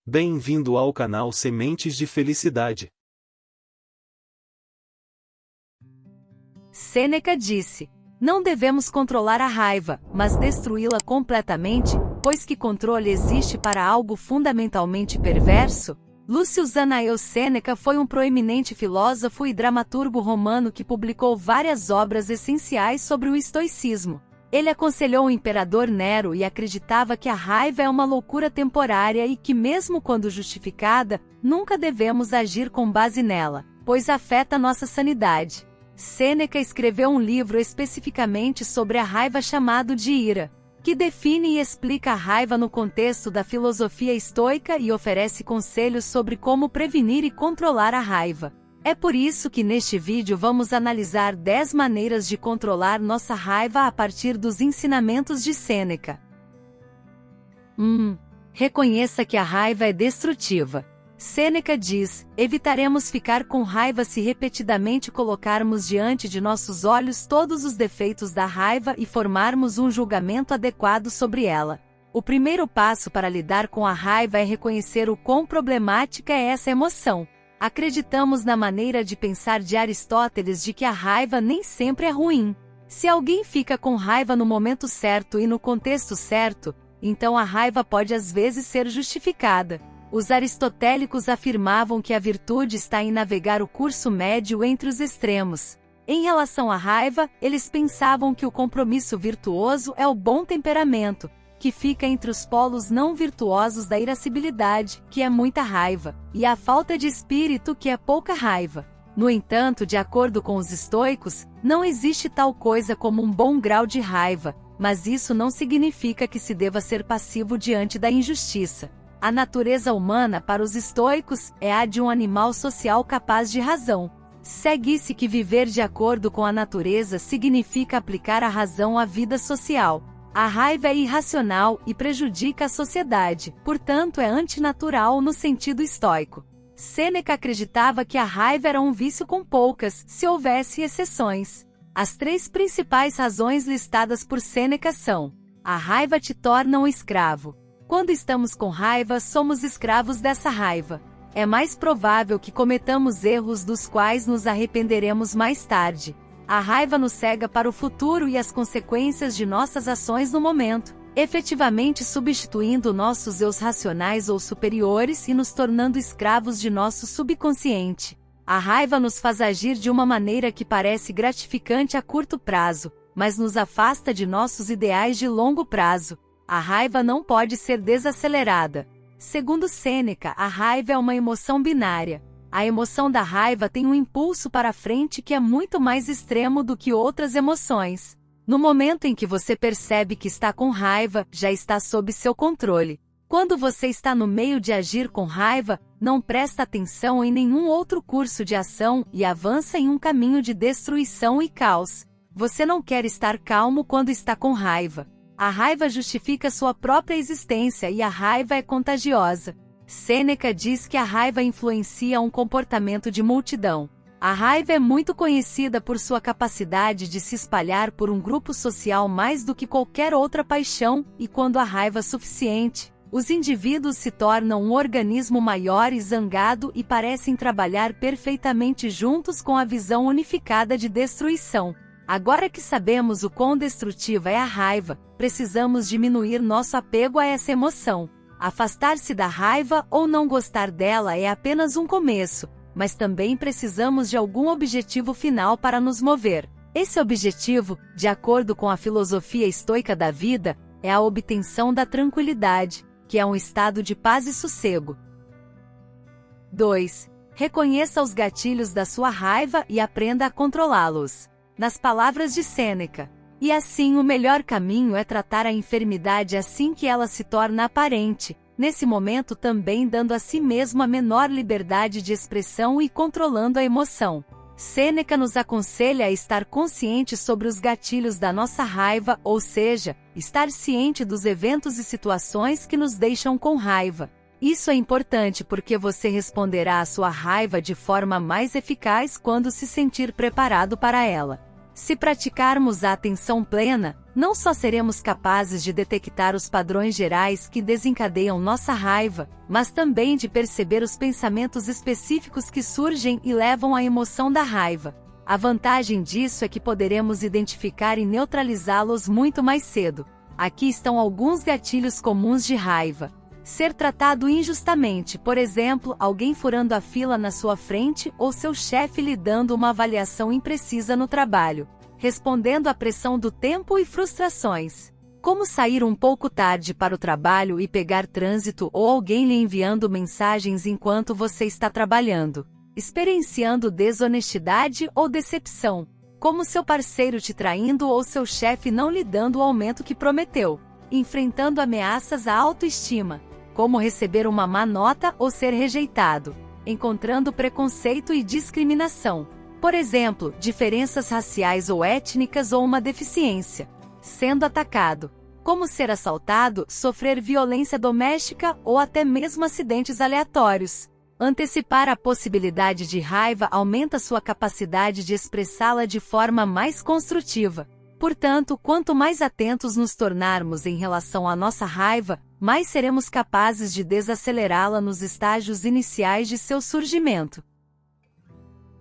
Bem-vindo ao canal Sementes de Felicidade. Sêneca disse: não devemos controlar a raiva, mas destruí-la completamente, pois que controle existe para algo fundamentalmente perverso? Lucius Anaeus Sêneca foi um proeminente filósofo e dramaturgo romano que publicou várias obras essenciais sobre o estoicismo. Ele aconselhou o imperador Nero e acreditava que a raiva é uma loucura temporária e que, mesmo quando justificada, nunca devemos agir com base nela, pois afeta nossa sanidade. Sêneca escreveu um livro especificamente sobre a raiva chamado de Ira, que define e explica a raiva no contexto da filosofia estoica e oferece conselhos sobre como prevenir e controlar a raiva. É por isso que neste vídeo vamos analisar 10 maneiras de controlar nossa raiva a partir dos ensinamentos de Sêneca. 1. Reconheça que a raiva é destrutiva. Sêneca diz: evitaremos ficar com raiva se repetidamente colocarmos diante de nossos olhos todos os defeitos da raiva e formarmos um julgamento adequado sobre ela. O primeiro passo para lidar com a raiva é reconhecer o quão problemática é essa emoção. Acreditamos na maneira de pensar de Aristóteles de que a raiva nem sempre é ruim. Se alguém fica com raiva no momento certo e no contexto certo, então a raiva pode às vezes ser justificada. Os aristotélicos afirmavam que a virtude está em navegar o curso médio entre os extremos. Em relação à raiva, eles pensavam que o compromisso virtuoso é o bom temperamento, que fica entre os polos não virtuosos da irascibilidade, que é muita raiva, e a falta de espírito, que é pouca raiva. No entanto, de acordo com os estoicos, não existe tal coisa como um bom grau de raiva, mas isso não significa que se deva ser passivo diante da injustiça. A natureza humana para os estoicos é a de um animal social capaz de razão. Segue-se que viver de acordo com a natureza significa aplicar a razão à vida social. A raiva é irracional e prejudica a sociedade, portanto é antinatural no sentido estoico. Sêneca acreditava que a raiva era um vício com poucas, se houvesse exceções. As 3 principais razões listadas por Sêneca são: a raiva te torna um escravo. Quando estamos com raiva, somos escravos dessa raiva. É mais provável que cometamos erros dos quais nos arrependeremos mais tarde. A raiva nos cega para o futuro e as consequências de nossas ações no momento, efetivamente substituindo nossos eus racionais ou superiores e nos tornando escravos de nosso subconsciente. A raiva nos faz agir de uma maneira que parece gratificante a curto prazo, mas nos afasta de nossos ideais de longo prazo. A raiva não pode ser desacelerada. Segundo Sêneca, a raiva é uma emoção binária. A emoção da raiva tem um impulso para frente que é muito mais extremo do que outras emoções. No momento em que você percebe que está com raiva, já está sob seu controle. Quando você está no meio de agir com raiva, não presta atenção em nenhum outro curso de ação e avança em um caminho de destruição e caos. Você não quer estar calmo quando está com raiva. A raiva justifica sua própria existência e a raiva é contagiosa. Sêneca diz que a raiva influencia um comportamento de multidão. A raiva é muito conhecida por sua capacidade de se espalhar por um grupo social mais do que qualquer outra paixão, e quando a raiva é suficiente, os indivíduos se tornam um organismo maior e zangado e parecem trabalhar perfeitamente juntos com a visão unificada de destruição. Agora que sabemos o quão destrutiva é a raiva, precisamos diminuir nosso apego a essa emoção. Afastar-se da raiva ou não gostar dela é apenas um começo, mas também precisamos de algum objetivo final para nos mover. Esse objetivo, de acordo com a filosofia estoica da vida, é a obtenção da tranquilidade, que é um estado de paz e sossego. 2. Reconheça os gatilhos da sua raiva e aprenda a controlá-los. Nas palavras de Sêneca, e assim o melhor caminho é tratar a enfermidade assim que ela se torna aparente, nesse momento também dando a si mesmo a menor liberdade de expressão e controlando a emoção. Sêneca nos aconselha a estar consciente sobre os gatilhos da nossa raiva, ou seja, estar ciente dos eventos e situações que nos deixam com raiva. Isso é importante porque você responderá à sua raiva de forma mais eficaz quando se sentir preparado para ela. Se praticarmos a atenção plena, não só seremos capazes de detectar os padrões gerais que desencadeiam nossa raiva, mas também de perceber os pensamentos específicos que surgem e levam à emoção da raiva. A vantagem disso é que poderemos identificar e neutralizá-los muito mais cedo. Aqui estão alguns gatilhos comuns de raiva. Ser tratado injustamente, por exemplo, alguém furando a fila na sua frente ou seu chefe lhe dando uma avaliação imprecisa no trabalho. Respondendo à pressão do tempo e frustrações. Como sair um pouco tarde para o trabalho e pegar trânsito ou alguém lhe enviando mensagens enquanto você está trabalhando. Experienciando desonestidade ou decepção. Como seu parceiro te traindo ou seu chefe não lhe dando o aumento que prometeu. Enfrentando ameaças à autoestima. Como receber uma má nota ou ser rejeitado. Encontrando preconceito e discriminação. Por exemplo, diferenças raciais ou étnicas ou uma deficiência. Sendo atacado. Como ser assaltado, sofrer violência doméstica ou até mesmo acidentes aleatórios. Antecipar a possibilidade de raiva aumenta sua capacidade de expressá-la de forma mais construtiva. Portanto, quanto mais atentos nos tornarmos em relação à nossa raiva, mais seremos capazes de desacelerá-la nos estágios iniciais de seu surgimento.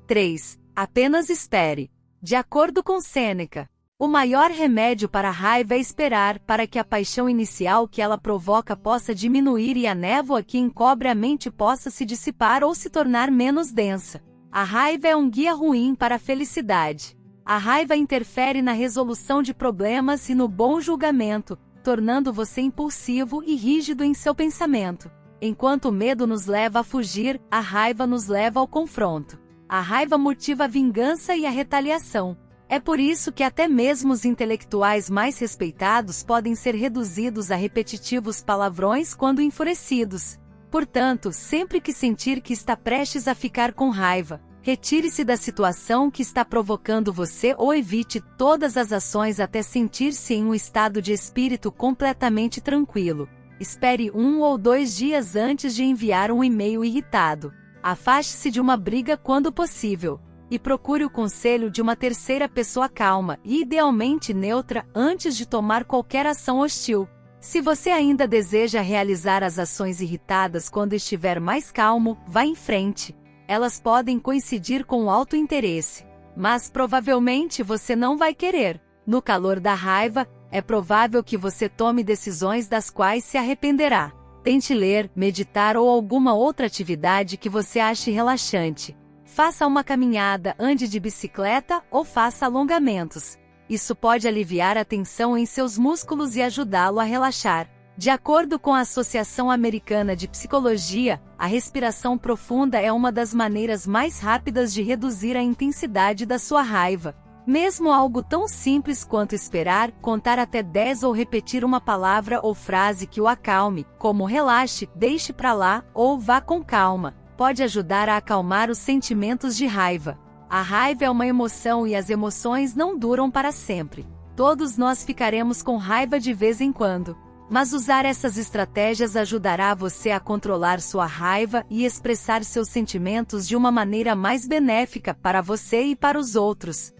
3. Apenas espere. De acordo com Sêneca, o maior remédio para a raiva é esperar para que a paixão inicial que ela provoca possa diminuir e a névoa que encobre a mente possa se dissipar ou se tornar menos densa. A raiva é um guia ruim para a felicidade. A raiva interfere na resolução de problemas e no bom julgamento, tornando você impulsivo e rígido em seu pensamento. Enquanto o medo nos leva a fugir, a raiva nos leva ao confronto. A raiva motiva a vingança e a retaliação. É por isso que até mesmo os intelectuais mais respeitados podem ser reduzidos a repetitivos palavrões quando enfurecidos. Portanto, sempre que sentir que está prestes a ficar com raiva, retire-se da situação que está provocando você ou evite todas as ações até sentir-se em um estado de espírito completamente tranquilo. Espere 1 ou 2 dias antes de enviar um e-mail irritado. Afaste-se de uma briga quando possível. E procure o conselho de uma terceira pessoa calma e idealmente neutra antes de tomar qualquer ação hostil. Se você ainda deseja realizar as ações irritadas quando estiver mais calmo, vá em frente. Elas podem coincidir com o autointeresse, mas provavelmente você não vai querer. No calor da raiva, é provável que você tome decisões das quais se arrependerá. Tente ler, meditar ou alguma outra atividade que você ache relaxante. Faça uma caminhada, ande de bicicleta ou faça alongamentos. Isso pode aliviar a tensão em seus músculos e ajudá-lo a relaxar. De acordo com a Associação Americana de Psicologia, a respiração profunda é uma das maneiras mais rápidas de reduzir a intensidade da sua raiva. Mesmo algo tão simples quanto esperar, contar até 10 ou repetir uma palavra ou frase que o acalme, como relaxe, deixe pra lá ou vá com calma, pode ajudar a acalmar os sentimentos de raiva. A raiva é uma emoção e as emoções não duram para sempre. Todos nós ficaremos com raiva de vez em quando. Mas usar essas estratégias ajudará você a controlar sua raiva e expressar seus sentimentos de uma maneira mais benéfica para você e para os outros.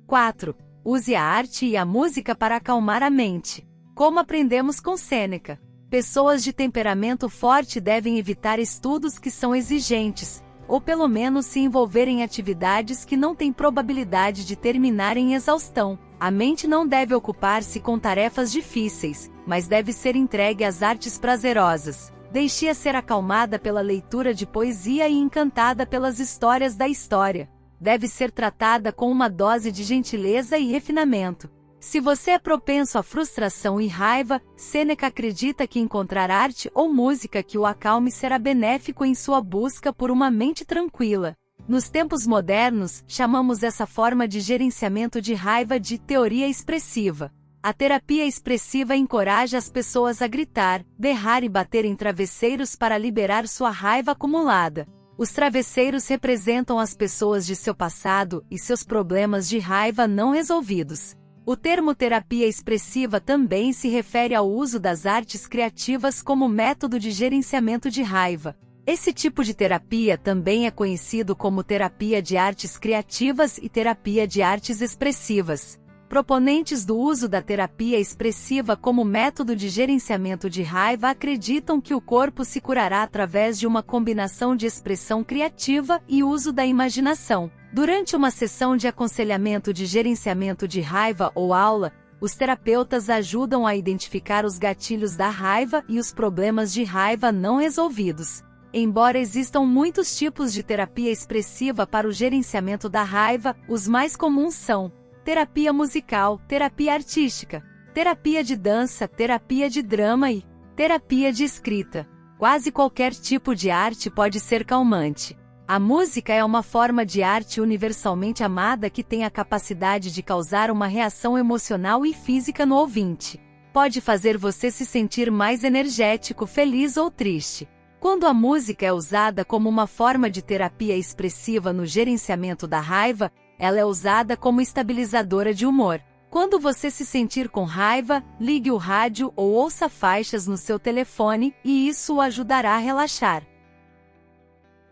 4. Use a arte e a música para acalmar a mente. Como aprendemos com Sêneca, pessoas de temperamento forte devem evitar estudos que são exigentes, ou pelo menos se envolver em atividades que não têm probabilidade de terminar em exaustão. A mente não deve ocupar-se com tarefas difíceis, mas deve ser entregue às artes prazerosas. Deixe-a ser acalmada pela leitura de poesia e encantada pelas histórias da história. Deve ser tratada com uma dose de gentileza e refinamento. Se você é propenso à frustração e raiva, Sêneca acredita que encontrar arte ou música que o acalme será benéfico em sua busca por uma mente tranquila. Nos tempos modernos, chamamos essa forma de gerenciamento de raiva de teoria expressiva. A terapia expressiva encoraja as pessoas a gritar, berrar e bater em travesseiros para liberar sua raiva acumulada. Os travesseiros representam as pessoas de seu passado e seus problemas de raiva não resolvidos. O termo terapia expressiva também se refere ao uso das artes criativas como método de gerenciamento de raiva. Esse tipo de terapia também é conhecido como terapia de artes criativas e terapia de artes expressivas. Proponentes do uso da terapia expressiva como método de gerenciamento de raiva acreditam que o corpo se curará através de uma combinação de expressão criativa e uso da imaginação. Durante uma sessão de aconselhamento de gerenciamento de raiva ou aula, os terapeutas ajudam a identificar os gatilhos da raiva e os problemas de raiva não resolvidos. Embora existam muitos tipos de terapia expressiva para o gerenciamento da raiva, os mais comuns são terapia musical, terapia artística, terapia de dança, terapia de drama e terapia de escrita. Quase qualquer tipo de arte pode ser calmante. A música é uma forma de arte universalmente amada que tem a capacidade de causar uma reação emocional e física no ouvinte. Pode fazer você se sentir mais energético, feliz ou triste. Quando a música é usada como uma forma de terapia expressiva no gerenciamento da raiva, ela é usada como estabilizadora de humor. Quando você se sentir com raiva, ligue o rádio ou ouça faixas no seu telefone, e isso o ajudará a relaxar.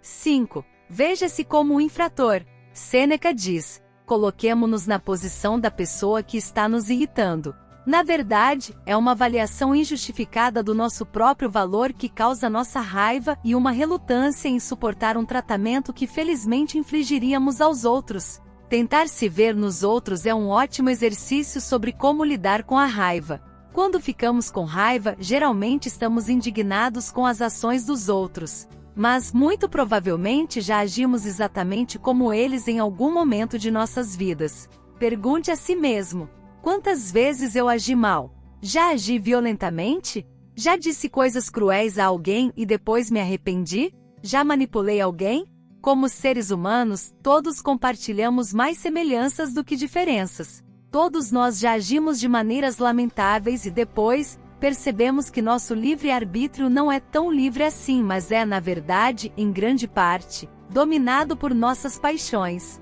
5. Veja-se como um infrator. Sêneca diz: coloquemo-nos na posição da pessoa que está nos irritando. Na verdade, é uma avaliação injustificada do nosso próprio valor que causa nossa raiva e uma relutância em suportar um tratamento que felizmente infligiríamos aos outros. Tentar se ver nos outros é um ótimo exercício sobre como lidar com a raiva. Quando ficamos com raiva, geralmente estamos indignados com as ações dos outros. Mas, muito provavelmente, já agimos exatamente como eles em algum momento de nossas vidas. Pergunte a si mesmo: quantas vezes eu agi mal? Já agi violentamente? Já disse coisas cruéis a alguém e depois me arrependi? Já manipulei alguém? Como seres humanos, todos compartilhamos mais semelhanças do que diferenças. Todos nós já agimos de maneiras lamentáveis e depois, percebemos que nosso livre-arbítrio não é tão livre assim, mas é, na verdade, em grande parte, dominado por nossas paixões.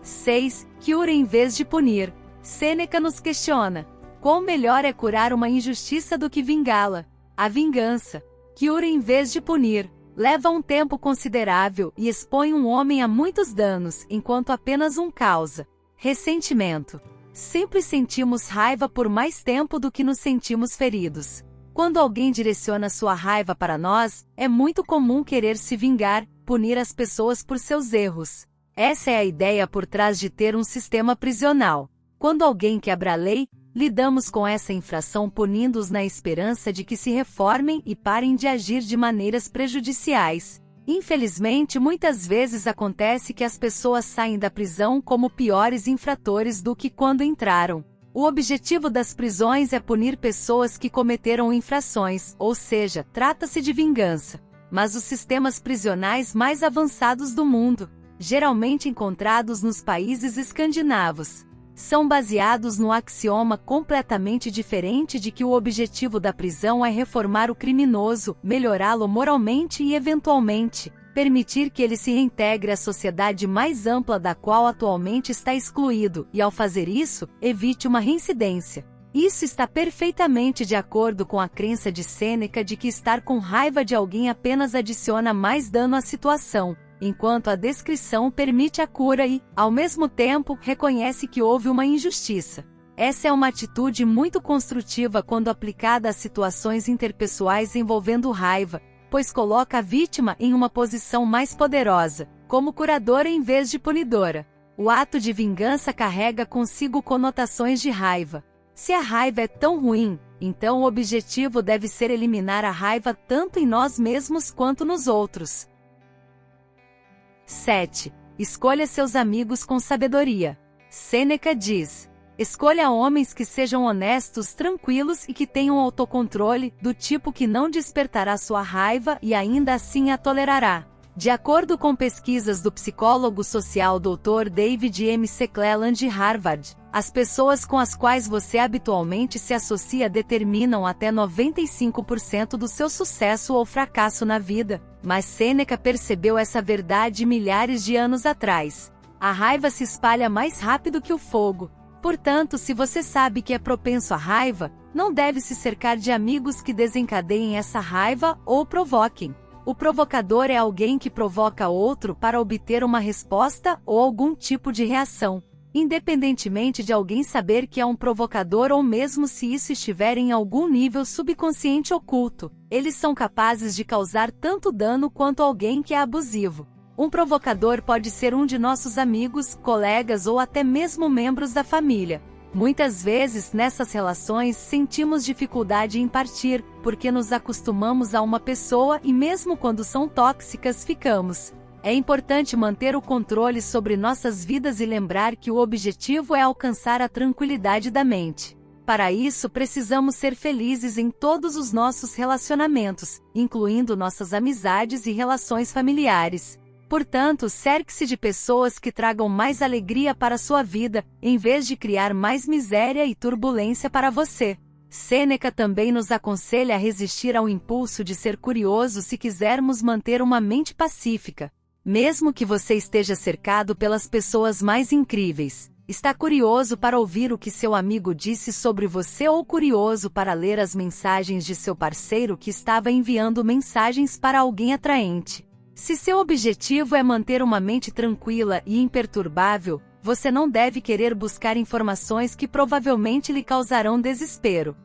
6. Cure em vez de punir. Sêneca nos questiona: quão melhor é curar uma injustiça do que vingá-la? A vingança, cure em vez de punir, leva um tempo considerável e expõe um homem a muitos danos, enquanto apenas um causa ressentimento. Sempre sentimos raiva por mais tempo do que nos sentimos feridos. Quando alguém direciona sua raiva para nós, é muito comum querer se vingar, punir as pessoas por seus erros. Essa é a ideia por trás de ter um sistema prisional. Quando alguém quebra a lei, lidamos com essa infração punindo-os na esperança de que se reformem e parem de agir de maneiras prejudiciais. Infelizmente, muitas vezes acontece que as pessoas saem da prisão como piores infratores do que quando entraram. O objetivo das prisões é punir pessoas que cometeram infrações, ou seja, trata-se de vingança. Mas os sistemas prisionais mais avançados do mundo, geralmente encontrados nos países escandinavos, são baseados no axioma completamente diferente de que o objetivo da prisão é reformar o criminoso, melhorá-lo moralmente e, eventualmente, permitir que ele se reintegre à sociedade mais ampla da qual atualmente está excluído, e ao fazer isso, evite uma reincidência. Isso está perfeitamente de acordo com a crença de Sêneca de que estar com raiva de alguém apenas adiciona mais dano à situação, enquanto a descrição permite a cura e, ao mesmo tempo, reconhece que houve uma injustiça. Essa é uma atitude muito construtiva quando aplicada a situações interpessoais envolvendo raiva, pois coloca a vítima em uma posição mais poderosa, como curadora em vez de punidora. O ato de vingança carrega consigo conotações de raiva. Se a raiva é tão ruim, então o objetivo deve ser eliminar a raiva tanto em nós mesmos quanto nos outros. 7. Escolha seus amigos com sabedoria. Sêneca diz: escolha homens que sejam honestos, tranquilos e que tenham autocontrole, do tipo que não despertará sua raiva e ainda assim a tolerará. De acordo com pesquisas do psicólogo social Dr. David M. McClelland de Harvard, as pessoas com as quais você habitualmente se associa determinam até 95% do seu sucesso ou fracasso na vida. Mas Sêneca percebeu essa verdade milhares de anos atrás. A raiva se espalha mais rápido que o fogo. Portanto, se você sabe que é propenso à raiva, não deve se cercar de amigos que desencadeiem essa raiva ou provoquem. O provocador é alguém que provoca outro para obter uma resposta ou algum tipo de reação, independentemente de alguém saber que é um provocador ou mesmo se isso estiver em algum nível subconsciente oculto. Eles são capazes de causar tanto dano quanto alguém que é abusivo. Um provocador pode ser um de nossos amigos, colegas ou até mesmo membros da família. Muitas vezes, nessas relações, sentimos dificuldade em partir, porque nos acostumamos a uma pessoa e mesmo quando são tóxicas ficamos. É importante manter o controle sobre nossas vidas e lembrar que o objetivo é alcançar a tranquilidade da mente. Para isso, precisamos ser felizes em todos os nossos relacionamentos, incluindo nossas amizades e relações familiares. Portanto, cerque-se de pessoas que tragam mais alegria para sua vida, em vez de criar mais miséria e turbulência para você. Sêneca também nos aconselha a resistir ao impulso de ser curioso se quisermos manter uma mente pacífica. Mesmo que você esteja cercado pelas pessoas mais incríveis, está curioso para ouvir o que seu amigo disse sobre você ou curioso para ler as mensagens de seu parceiro que estava enviando mensagens para alguém atraente. Se seu objetivo é manter uma mente tranquila e imperturbável, você não deve querer buscar informações que provavelmente lhe causarão desespero.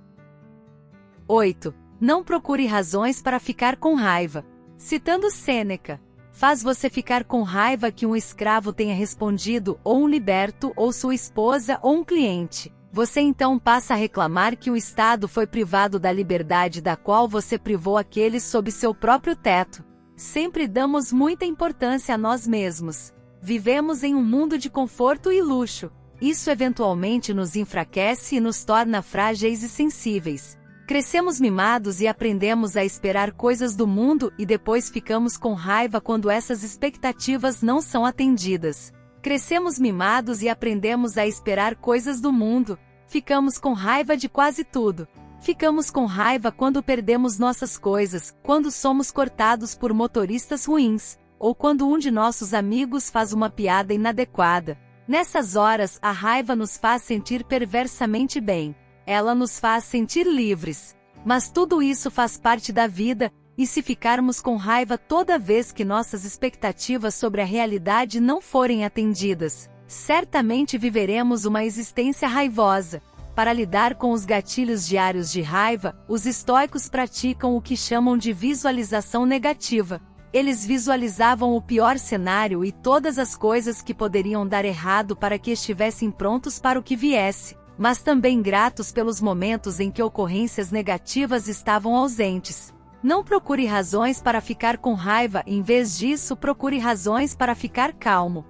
8. Não procure razões para ficar com raiva. Citando Sêneca, faz você ficar com raiva que um escravo tenha respondido, ou um liberto, ou sua esposa, ou um cliente. Você então passa a reclamar que o Estado foi privado da liberdade da qual você privou aqueles sob seu próprio teto. Sempre damos muita importância a nós mesmos. Vivemos em um mundo de conforto e luxo. Isso eventualmente nos enfraquece e nos torna frágeis e sensíveis. Crescemos mimados e aprendemos a esperar coisas do mundo e depois ficamos com raiva quando essas expectativas não são atendidas. Crescemos mimados e aprendemos a esperar coisas do mundo. Ficamos com raiva de quase tudo. Ficamos com raiva quando perdemos nossas coisas, quando somos cortados por motoristas ruins, ou quando um de nossos amigos faz uma piada inadequada. Nessas horas, a raiva nos faz sentir perversamente bem. Ela nos faz sentir livres. Mas tudo isso faz parte da vida, e se ficarmos com raiva toda vez que nossas expectativas sobre a realidade não forem atendidas, certamente viveremos uma existência raivosa. Para lidar com os gatilhos diários de raiva, os estoicos praticam o que chamam de visualização negativa. Eles visualizavam o pior cenário e todas as coisas que poderiam dar errado para que estivessem prontos para o que viesse, mas também gratos pelos momentos em que ocorrências negativas estavam ausentes. Não procure razões para ficar com raiva, em vez disso, procure razões para ficar calmo.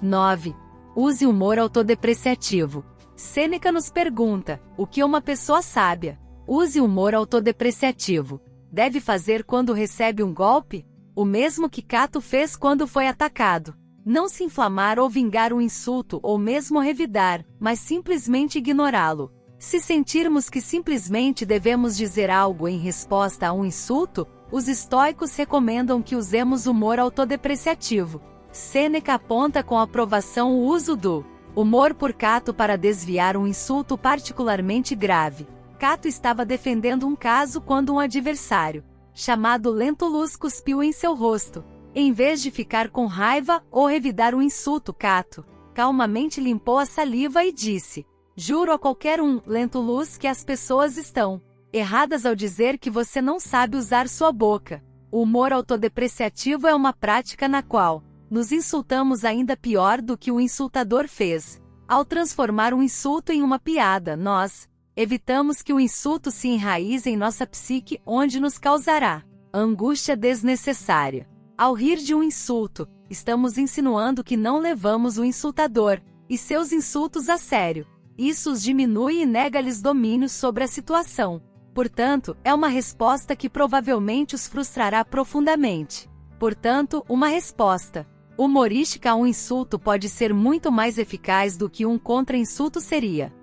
9. Use humor autodepreciativo. Sêneca nos pergunta: o que uma pessoa sábia, use humor autodepreciativo, deve fazer quando recebe um golpe? O mesmo que Cato fez quando foi atacado. Não se inflamar ou vingar um insulto ou mesmo revidar, mas simplesmente ignorá-lo. Se sentirmos que simplesmente devemos dizer algo em resposta a um insulto, os estoicos recomendam que usemos humor autodepreciativo. Sêneca aponta com aprovação o uso do humor por Cato para desviar um insulto particularmente grave. Cato estava defendendo um caso quando um adversário, chamado Lentulus, cuspiu em seu rosto. Em vez de ficar com raiva ou revidar o insulto, Cato calmamente limpou a saliva e disse: juro a qualquer um, Lentulus, que as pessoas estão erradas ao dizer que você não sabe usar sua boca. O humor autodepreciativo é uma prática na qual nos insultamos ainda pior do que o insultador fez. Ao transformar um insulto em uma piada, nós evitamos que o insulto se enraize em nossa psique, onde nos causará angústia desnecessária. Ao rir de um insulto, estamos insinuando que não levamos o insultador e seus insultos a sério. Isso os diminui e nega-lhes domínio sobre a situação. Portanto, é uma resposta que provavelmente os frustrará profundamente. Portanto, uma resposta humorística a um insulto pode ser muito mais eficaz do que um contra-insulto seria.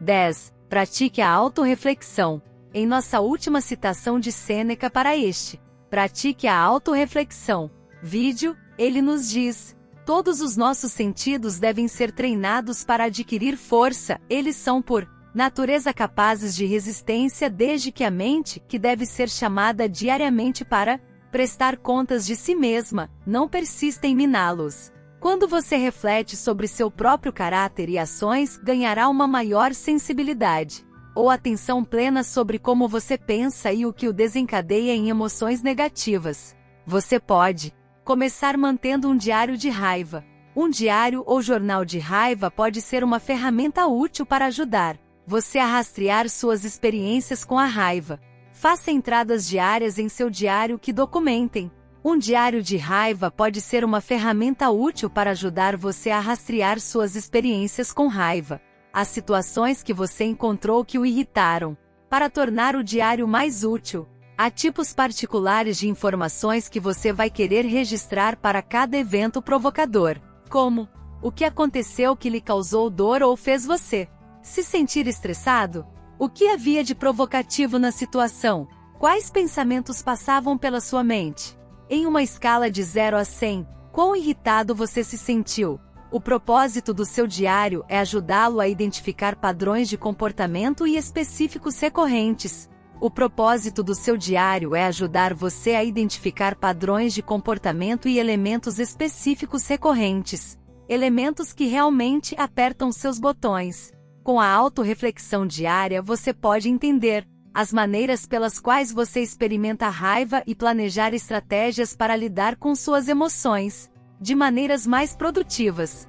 10. Pratique a autorreflexão. Em nossa última citação de Sêneca para este pratique a autorreflexão vídeo, ele nos diz: todos os nossos sentidos devem ser treinados para adquirir força, eles são por natureza capazes de resistência desde que a mente, que deve ser chamada diariamente para prestar contas de si mesma, não persista em miná-los. Quando você reflete sobre seu próprio caráter e ações, ganhará uma maior sensibilidade ou atenção plena sobre como você pensa e o que o desencadeia em emoções negativas. Você pode começar mantendo um diário de raiva. Um diário ou jornal de raiva pode ser uma ferramenta útil para ajudar você a rastrear suas experiências com a raiva. Faça entradas diárias em seu diário que documentem. Um diário de raiva pode ser uma ferramenta útil para ajudar você a rastrear suas experiências com raiva, as situações que você encontrou que o irritaram. Para tornar o diário mais útil, há tipos particulares de informações que você vai querer registrar para cada evento provocador, como o que aconteceu que lhe causou dor ou fez você se sentir estressado, o que havia de provocativo na situação, quais pensamentos passavam pela sua mente. Em uma escala de 0 a 100, quão irritado você se sentiu? O propósito do seu diário é ajudá-lo a identificar padrões de comportamento e específicos recorrentes. O propósito do seu diário é ajudar você a identificar padrões de comportamento e elementos específicos recorrentes. Elementos que realmente apertam seus botões. Com a autorreflexão diária você pode entender as maneiras pelas quais você experimenta raiva e planejar estratégias para lidar com suas emoções de maneiras mais produtivas.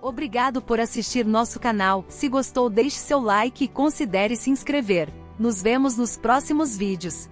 Obrigado por assistir nosso canal. Se gostou, deixe seu like e considere se inscrever. Nos vemos nos próximos vídeos.